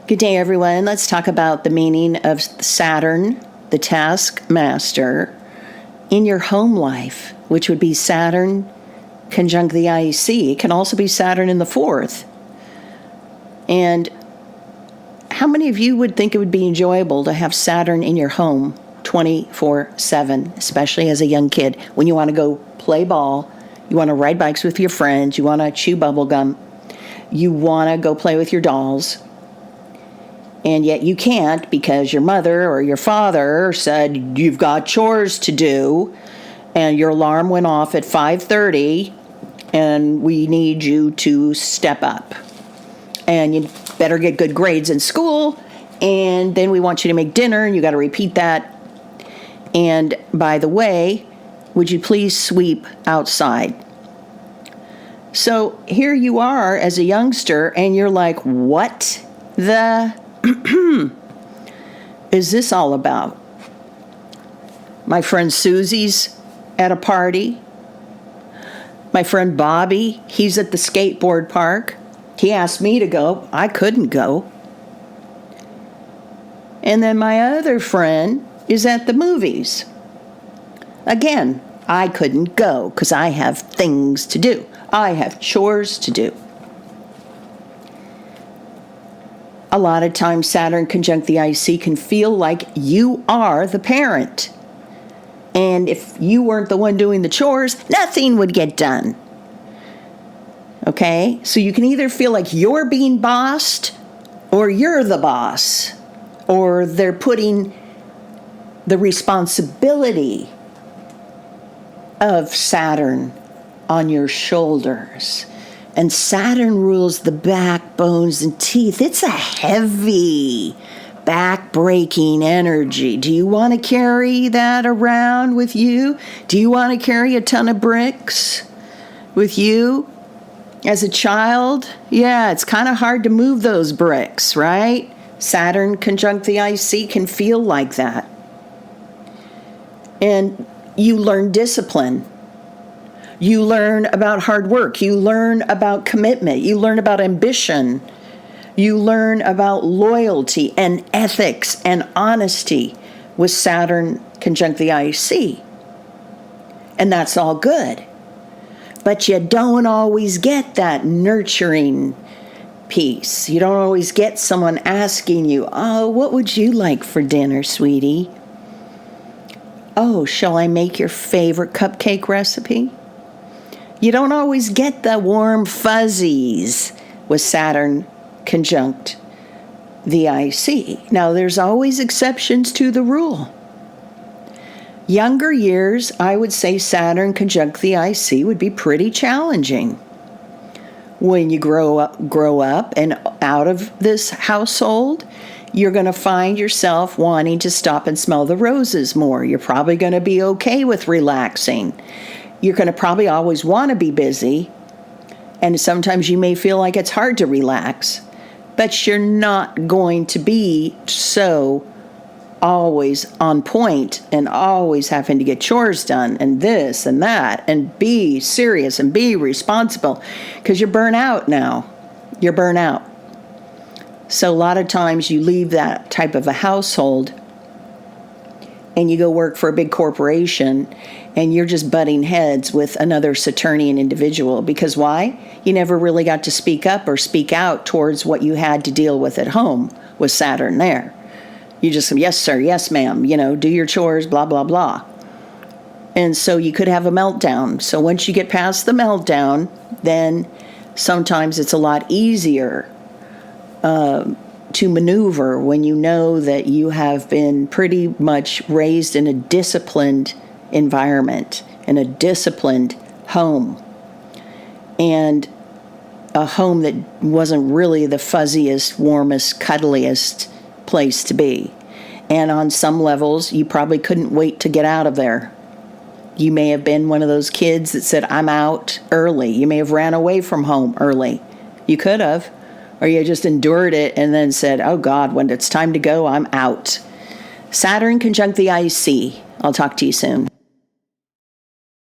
Good day, everyone. Let's talk about the meaning of Saturn, the taskmaster, in your home life, which would be Saturn conjunct the IC. It can also be Saturn in the fourth. And how many of you would think it would be enjoyable to have Saturn in your home 24/7, especially as a young kid, when you want to go play ball, you want to ride bikes with your friends, you want to chew bubble gum, you want to go play with your dolls, and yet you can't because your mother or your father said you've got chores to do, and your alarm went off at 5:30, and we need you to step up. And you better get good grades in school, and then we want you to make dinner, and you got to repeat that. And by the way, would you please sweep outside? So here you are as a youngster, and you're like, what the is this all about? My friend Susie's at a party. My friend Bobby, he's at the skateboard park. He asked me to go. I couldn't go. And then my other friend is at the movies. Again, I couldn't go because I have things to do. I have chores to do. A lot of times Saturn conjunct the IC can feel like you are the parent. And if you weren't the one doing the chores, nothing would get done. Okay? So you can either feel like you're being bossed, or you're the boss, or they're putting the responsibility of Saturn on your shoulders. And Saturn rules the back, bones, and teeth. It's a heavy, back-breaking energy. Do you want to carry that around with you? Do you want to carry a ton of bricks with you? As a child, yeah, it's kind of hard to move those bricks, right? Saturn conjunct the IC can feel like that. And you learn discipline. You learn about hard work. You learn about commitment. You learn about ambition. You learn about loyalty and ethics and honesty with Saturn conjunct the IC. And that's all good. But you don't always get that nurturing piece. You don't always get someone asking you, oh, what would you like for dinner, sweetie? Oh, shall I make your favorite cupcake recipe? You don't always get the warm fuzzies with Saturn conjunct the IC. Now, there's always exceptions to the rule. Younger years, I would say Saturn conjunct the IC would be pretty challenging. When you grow up and out of this household, you're going to find yourself wanting to stop and smell the roses more. You're probably going to be okay with relaxing. You're going to probably always want to be busy, and sometimes you may feel like it's hard to relax, but you're not going to be so always on point and always having to get chores done and this and that and be serious and be responsible, because you're burnt out now. You're burnt out. So a lot of times you leave that type of a household and you go work for a big corporation, and you're just butting heads with another Saturnian individual. Because why? You never really got to speak up or speak out towards what you had to deal with at home with Saturn there. You just, yes, sir, yes, ma'am, do your chores, blah, blah, blah. And so you could have a meltdown. So once you get past the meltdown, then sometimes it's a lot easier to maneuver when you know that you have been pretty much raised in a disciplined environment, in a disciplined home, and a home that wasn't really the fuzziest, warmest, cuddliest place to be. And on some levels, you probably couldn't wait to get out of there. You may have been one of those kids that said, I'm out early. You may have ran away from home early. You could have. Or you just endured it and then said, oh God, when it's time to go, I'm out. Saturn conjunct the IC. I'll talk to you soon.